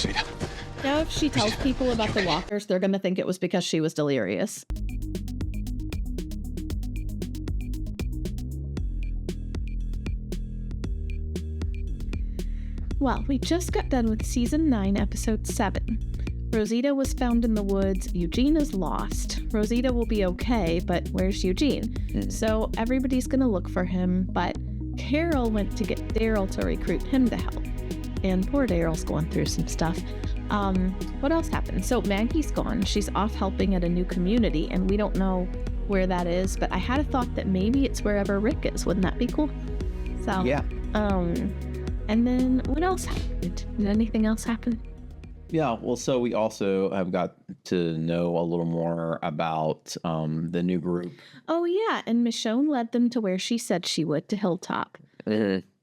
Rosita. Now, if she tells people about the walkers, they're going to think it was because she was delirious. Well, we just got done with Season 9, Episode 7. Rosita was found in the woods. Eugene is lost. Rosita will be okay, but where's Eugene? So everybody's going to look for him, but Carol went to get Daryl to recruit him to help. And poor Daryl's going through some stuff. What else happened? So Maggie's gone. She's off helping at a new community, and we don't know where that is, but I had a thought that maybe it's wherever Rick is. Wouldn't that be cool? So, yeah. And then what else happened? Did anything else happen? Yeah, well, so we also have got to know a little more about the new group. Oh, yeah, and Michonne led them to where she said she would, to Hilltop.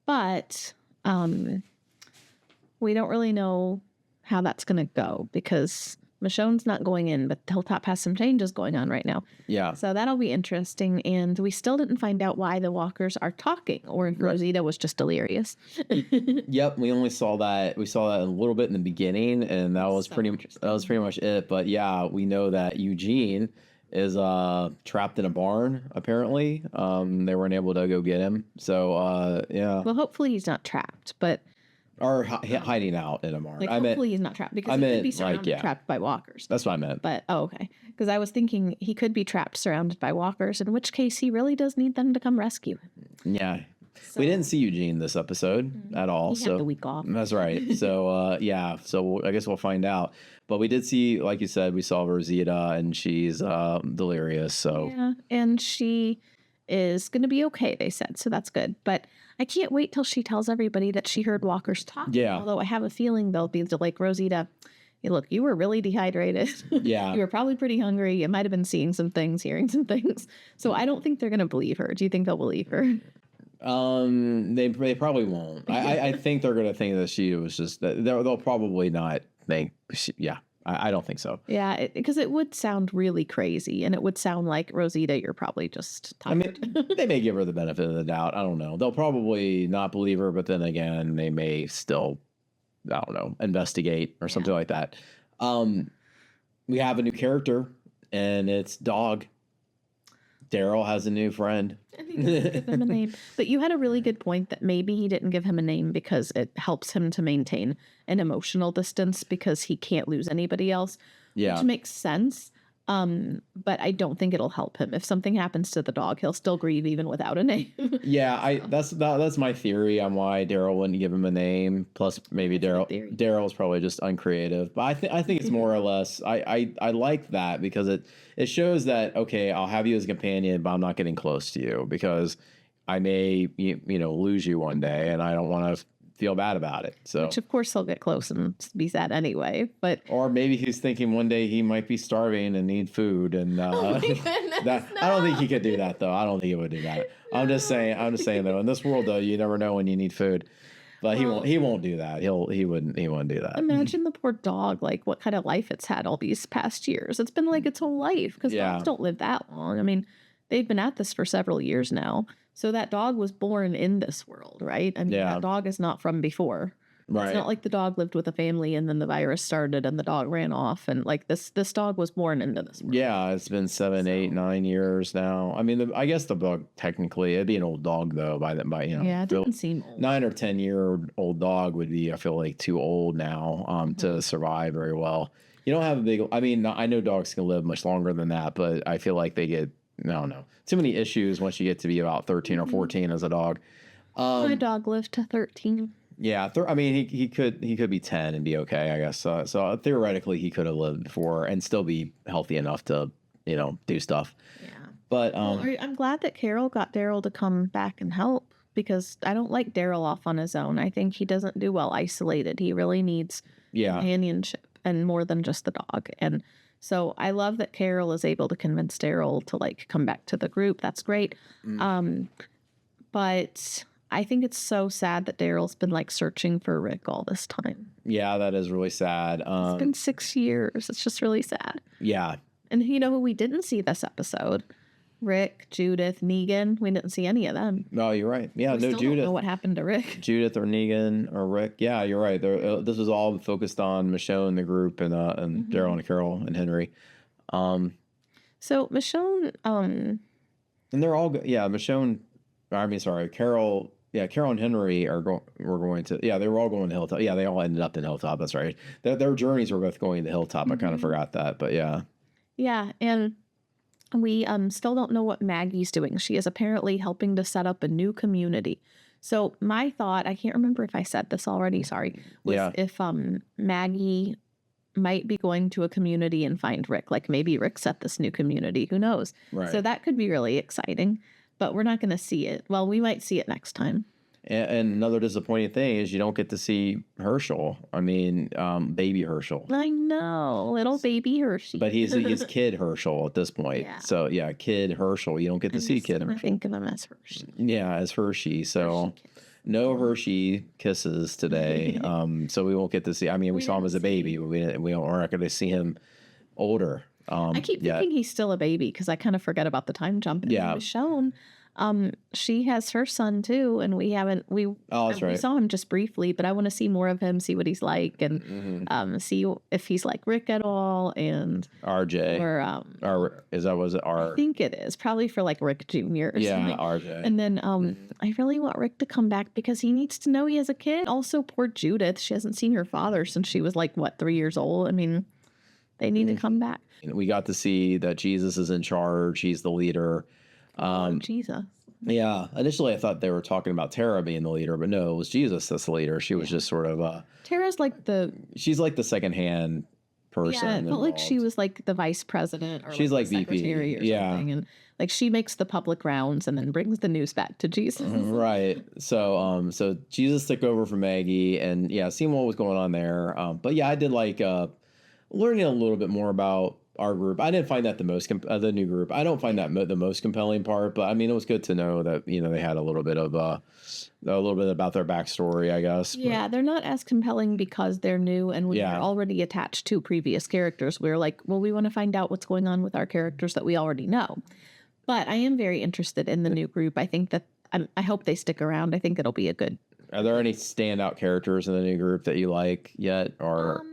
But we don't really know how that's going to go because Michonne's not going in, but Hilltop has some changes going on right now. Yeah. So that'll be interesting. And we still didn't find out why the walkers are talking or if Rosita was just delirious. Yep. We only saw that. We saw that a little bit in the beginning, and that was pretty much it. But yeah, we know that Eugene is trapped in a barn, apparently. They weren't able to go get him. So yeah. Well, hopefully he's not trapped, but or hiding out in a barn. Like, hopefully he's not trapped because he could be surrounded, trapped by walkers. That's what I meant. But, okay. Because I was thinking he could be trapped, surrounded by walkers, in which case he really does need them to come rescue him. Yeah. So, we didn't see Eugene this episode at all. He had the week off. That's right. So, yeah. So I guess we'll find out. But we did see, like you said, we saw Rosita, and she's delirious. So yeah, and she is going to be okay, they said. So that's good. But I can't wait till she tells everybody that she heard walkers talk. Yeah. Although I have a feeling they'll be like, Rosita, hey, look, you were really dehydrated. Yeah. You were probably pretty hungry. You might have been seeing some things, hearing some things. So I don't think they're going to believe her. Do you think they'll believe her? They probably won't. I think they're going to think that she was just, they'll probably not think, I don't think so. Yeah, because it would sound really crazy, and it would sound like, Rosita, you're probably just tired. I mean, they may give her the benefit of the doubt. I don't know. They'll probably not believe her, but then again, they may still, I don't know, investigate or something like that. We have a new character, and it's Dog. Daryl has a new friend. And he didn't give him a name. But you had a really good point that maybe he didn't give him a name because it helps him to maintain an emotional distance because he can't lose anybody else. Yeah. Which makes sense. But I don't think it'll help him. If something happens to the dog, he'll still grieve even without a name. Yeah, that's my theory on why Daryl wouldn't give him a name. Plus, maybe Daryl's probably just uncreative. But I think it's more or less. I like that because it shows that, okay, I'll have you as a companion, but I'm not getting close to you because I may lose you one day, and I don't want to feel bad about it. So, which of course he'll get close and be sad anyway. Or maybe he's thinking one day he might be starving and need food, and I don't think he could do that though. I don't think he would do that. No. I'm just saying though, in this world though, you never know when you need food. But he won't do that. He wouldn't do that. Imagine the poor dog, like what kind of life it's had all these past years. It's been like its whole life because dogs don't live that long. I mean, they've been at this for several years now. So that dog was born in this world, right? I mean, that dog is not from before. Right. It's not like the dog lived with a family and then the virus started and the dog ran off. And like this dog was born into this world. Yeah, it's been 7, 8, 9 years now. I mean, I guess the dog, technically, it'd be an old dog though. Yeah, it didn't seem old. 9 or 10 year old dog would be, I feel like, too old now to survive very well. You don't have a big, I mean, I know dogs can live much longer than that, but I feel like they get, I don't know, too many issues once you get to be about 13 or 14 as a dog. My dog lived to 13. Yeah, I mean, he could be 10 and be okay, I guess. So theoretically, he could have lived before and still be healthy enough to, do stuff. Yeah. But I'm glad that Carol got Daryl to come back and help because I don't like Daryl off on his own. I think he doesn't do well isolated. He really needs companionship and more than just the dog. And so I love that Carol is able to convince Daryl to like come back to the group. That's great. But I think it's so sad that Daryl's been like searching for Rick all this time. Yeah, that is really sad. It's been 6 years. It's just really sad. Yeah. And you know who we didn't see this episode? Rick, Judith, Negan. We didn't see any of them. No, you're right. Yeah, We no still Judith. don't know what happened to Rick. Judith or Negan or Rick. Yeah, you're right. This was all focused on Michonne, the group, and Daryl and Carol and Henry. So Michonne, and they're all yeah. Michonne, I mean, sorry, Carol. Yeah, Carol and Henry were going to. Yeah, they were all going to Hilltop. Yeah, they all ended up in Hilltop. That's right. Their journeys were both going to Hilltop. I kind of forgot that, but yeah. Yeah, and we still don't know what Maggie's doing. She is apparently helping to set up a new community. So my thought, I can't remember if I said this already, sorry, was if Maggie might be going to a community and find Rick. Like maybe Rick's at this new community. Who knows? Right. So that could be really exciting, but we're not going to see it. Well, we might see it next time. And another disappointing thing is you don't get to see Herschel. I mean, baby Herschel. I know, little baby Hershey. But he's kid Herschel at this point. Yeah. So yeah, kid Herschel. You don't get to see kid Herschel. I think of him as Hershey. Yeah, as Hershey. So no Hershey kisses today. So we won't get to see. I mean, we saw him as a baby, but we're not going to see him older. I keep thinking he's still a baby because I kind of forget about the time jump. And it was shown. She has her son too, and we saw him just briefly, but I want to see more of him, see what he's like, and see if he's like Rick at all, and RJ or was it R? I think it is probably for like Rick Jr. or something. RJ. And then I really want Rick to come back because he needs to know he has a kid. Also, poor Judith, she hasn't seen her father since she was like 3 years old. I mean, they need to come back. We got to see that Jesus is in charge. He's the leader. Jesus. Yeah. Initially, I thought they were talking about Tara being the leader, but no, it was Jesus that's the leader. She was just sort of Tara's like she's like the secondhand person. Yeah, it felt like she was like the vice president or she's like VP or something. And like she makes the public rounds and then brings the news back to Jesus. Right. So so Jesus took over for Maggie and seeing what was going on there. But yeah, I did like learning a little bit more about our group. I didn't find that the most the new group. I don't find that the most compelling part, but I mean, it was good to know that they had a little bit about their backstory, I guess. Yeah, they're not as compelling because they're new and we are already attached to previous characters. We're like, well, we want to find out what's going on with our characters that we already know. But I am very interested in the new group. I think that I hope they stick around. I think it'll be a good. Are there any standout characters in the new group that you like yet, or?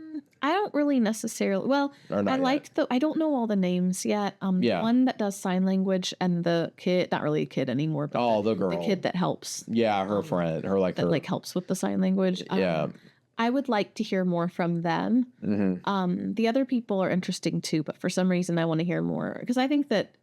I don't really necessarily. Well, I liked I don't know all the names yet. One that does sign language and the kid, not really a kid anymore, but the girl, the kid that helps. Yeah, her friend, that helps with the sign language. I would like to hear more from them. Mm-hmm. The other people are interesting too, but for some reason I want to hear more because I think that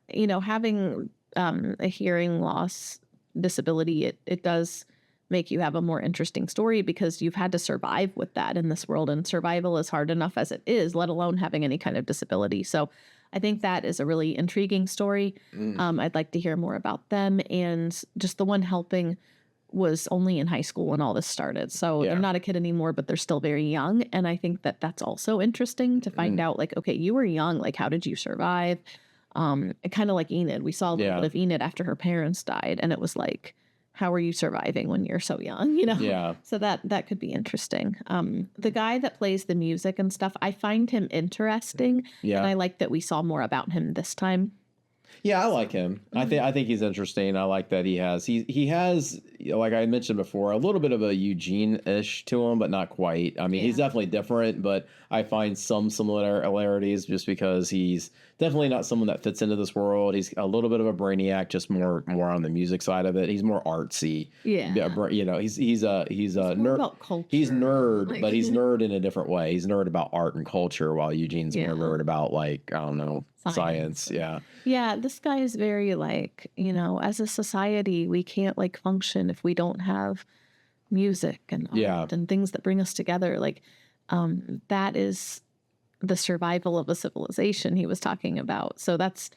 having a hearing loss disability, it does make you have a more interesting story because you've had to survive with that in this world, and survival is hard enough as it is, let alone having any kind of disability. So I think that is a really intriguing story. I'd like to hear more about them, and just the one helping was only in high school when all this started. So they're not a kid anymore, but they're still very young. And I think that that's also interesting to find out, like, okay, you were young, like, how did you survive? Kind of like Enid. We saw a little bit of Enid after her parents died, and it was like, how are you surviving when you're so young, Yeah. So that could be interesting. The guy that plays the music and stuff, I find him interesting. Yeah. And I like that we saw more about him this time. Yeah, I like him. Mm-hmm. I think he's interesting. I like that he has, like I mentioned before, a little bit of a Eugene-ish to him, but not quite. I mean, he's definitely different, but I find some similarities just because he's definitely not someone that fits into this world. He's a little bit of a brainiac, just more on the music side of it. He's more artsy. Yeah. He's a nerd. About culture. He's nerd, but he's nerd in a different way. He's nerd about art and culture, while Eugene's more nerd about, like, I don't know, science. Yeah. Yeah, this guy is very like, as a society, we can't like function if we don't have music and art and things that bring us together. Like, that is the survival of a civilization he was talking about. So that's,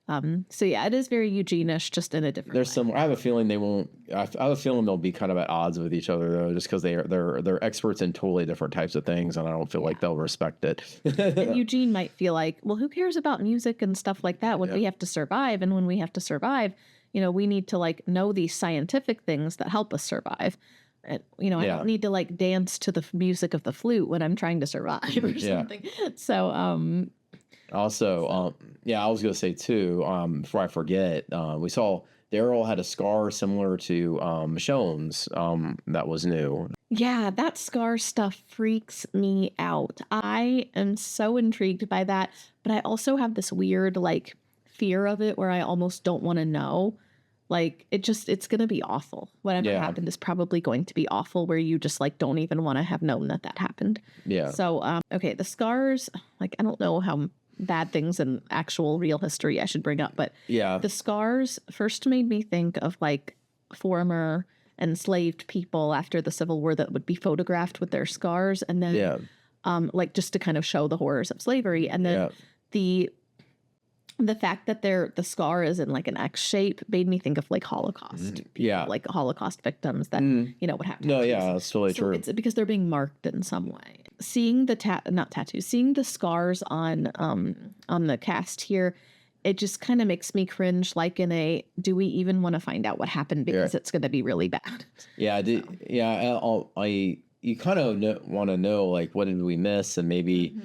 it is very Eugene-ish, just in a different way. I have a feeling they won't. I have a feeling they'll be kind of at odds with each other, though, just because they're experts in totally different types of things, and I don't feel like they'll respect it. And Eugene might feel like, well, who cares about music and stuff like that when we have to survive? And when we have to survive, we need to like know these scientific things that help us survive. I don't need to like dance to the music of the flute when I'm trying to survive or something. So, Also, yeah, I was gonna say too. Before I forget, we saw Daryl had a scar similar to Michonne's. That was new. Yeah, that scar stuff freaks me out. I am so intrigued by that, but I also have this weird like fear of it where I almost don't want to know. Like it's going to be awful. Whatever Yeah, happened is probably going to be awful where you just like don't even want to have known that that happened. yeah, So, okay, the scars, like I don't know how bad things in actual real history I should bring up, but yeah, the scars first made me think of like former enslaved people after the Civil War that would be photographed with their scars, and then yeah, like just to kind of show the horrors of slavery, and then yeah. the the fact that the scar is in like an X shape made me think of like Holocaust people, Yeah. like Holocaust victims that would have tattoos. No, yeah, that's totally So true. it's because they're being marked in some way. Seeing the not tattoos, seeing the scars on the cast here, it just kind of makes me cringe. Like in a, do we even want to find out what happened because it's going to be really bad? Yeah, you kind of want to know like what did we miss and maybe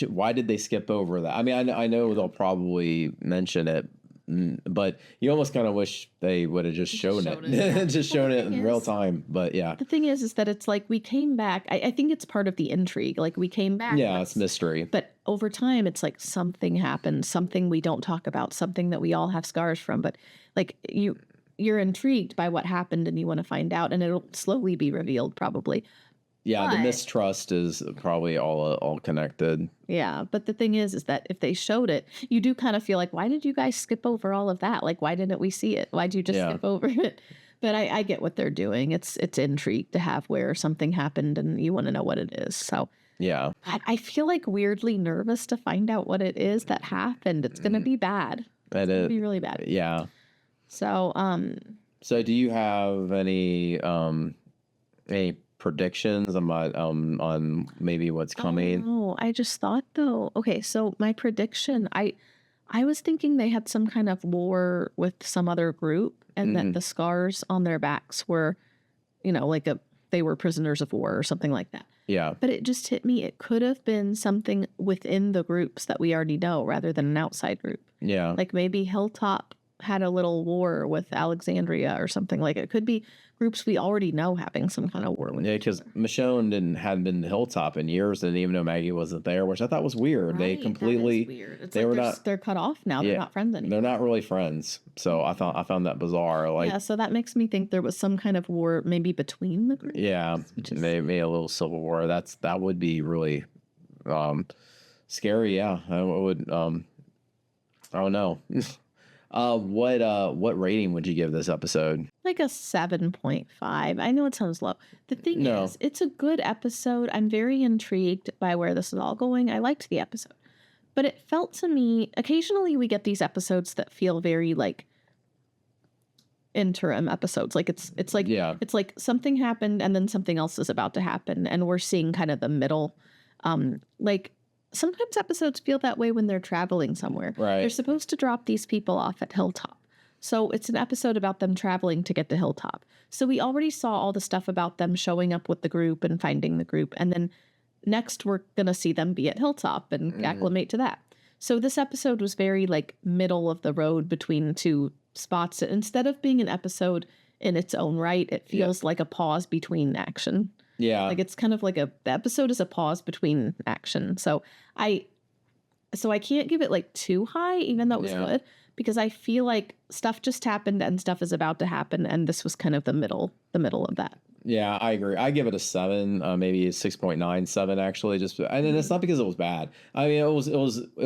why did they skip over that? I mean, I know they'll probably mention it, but you almost kind of wish they would have just shown it, just shown it in real time. But yeah, The thing is that it's like we came back. I think it's part of the intrigue. Like we came back. yeah, it's mystery. But over time, it's like something happened, something we don't talk about, something that we all have scars from. But like you're intrigued by what happened and you want to find out, and it'll slowly be revealed probably. Yeah, the But- mistrust is probably all connected. Yeah, but the thing is that if they showed it, you do kind of feel like, why did you guys skip over all of that? Like, why didn't we see it? Why'd you just skip over it? But I get what they're doing. It's intrigue to have where something happened and you want to know what it is. So Yeah, I feel like weirdly nervous to find out what it is that happened. It's gonna be bad. that It's gonna is. be really bad. Yeah. So So do you have any predictions on maybe what's coming? Oh, I just thought though. Okay, so my prediction, I was thinking they had some kind of war with some other group, and that the scars on their backs were, like they were prisoners of war or something like that. Yeah. But it just hit me. It could have been something within the groups that we already know, rather than an outside group. Yeah. Like maybe Hilltop had a little war with Alexandria or something. Like it could be groups we already know having some kind of war with. Yeah, because Michonne hadn't been to Hilltop in years, and even though Maggie wasn't there, which I thought was weird. They Right, completely that is weird. It's they like were not. they're cut off now. They're not friends anymore. They're not really friends. So I found that bizarre. Like Yeah, so that makes me think there was some kind of war maybe between the groups. yeah, maybe a little civil war. That would be really scary. Yeah, I would. I don't know. What rating would you give this episode? Like a 7.5. I know it sounds low. The thing is, it's a good episode. I'm very intrigued by where this is all going. I liked the episode. But it felt to me, occasionally we get these episodes that feel very like interim episodes. Like it's like something happened and then something else is about to happen, and we're seeing kind of the middle. Like sometimes episodes feel that way when they're traveling somewhere. Right. They're supposed to drop these people off at Hilltop. So it's an episode about them traveling to get to Hilltop. So we already saw all the stuff about them showing up with the group and finding the group. And then next we're going to see them be at Hilltop and acclimate to that. So this episode was very like middle of the road between two spots. Instead of being an episode in its own right, it feels like a pause between action. Yeah. Like it's kind of like the episode is a pause between action. So I can't give it like too high, even though it was good, because I feel like stuff just happened and stuff is about to happen, and this was kind of the middle of that. Yeah, I agree. I give it a 7, maybe a 6.97 actually. And it's not because it was bad. I mean, it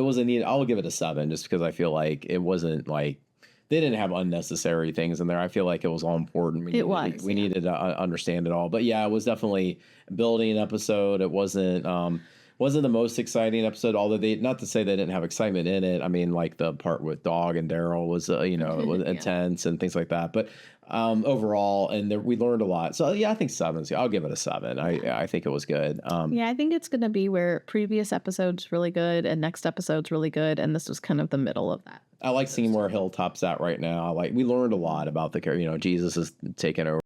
was a neat. I'll give it a 7 just because I feel like it wasn't like they didn't have unnecessary things in there. I feel like it was all important. We needed to understand it all. But yeah, it was definitely building an episode. It wasn't the most exciting episode, although not to say they didn't have excitement in it. I mean, like the part with Dog and Daryl was, it was intense and things like that. But overall, we learned a lot. So yeah, I think 7. So I'll give it a 7. I think it was good. Yeah, I think it's going to be where previous episode's really good and next episode's really good. And this was kind of the middle of that. I like seeing where Hilltop's at right now. We learned a lot about Jesus is taking over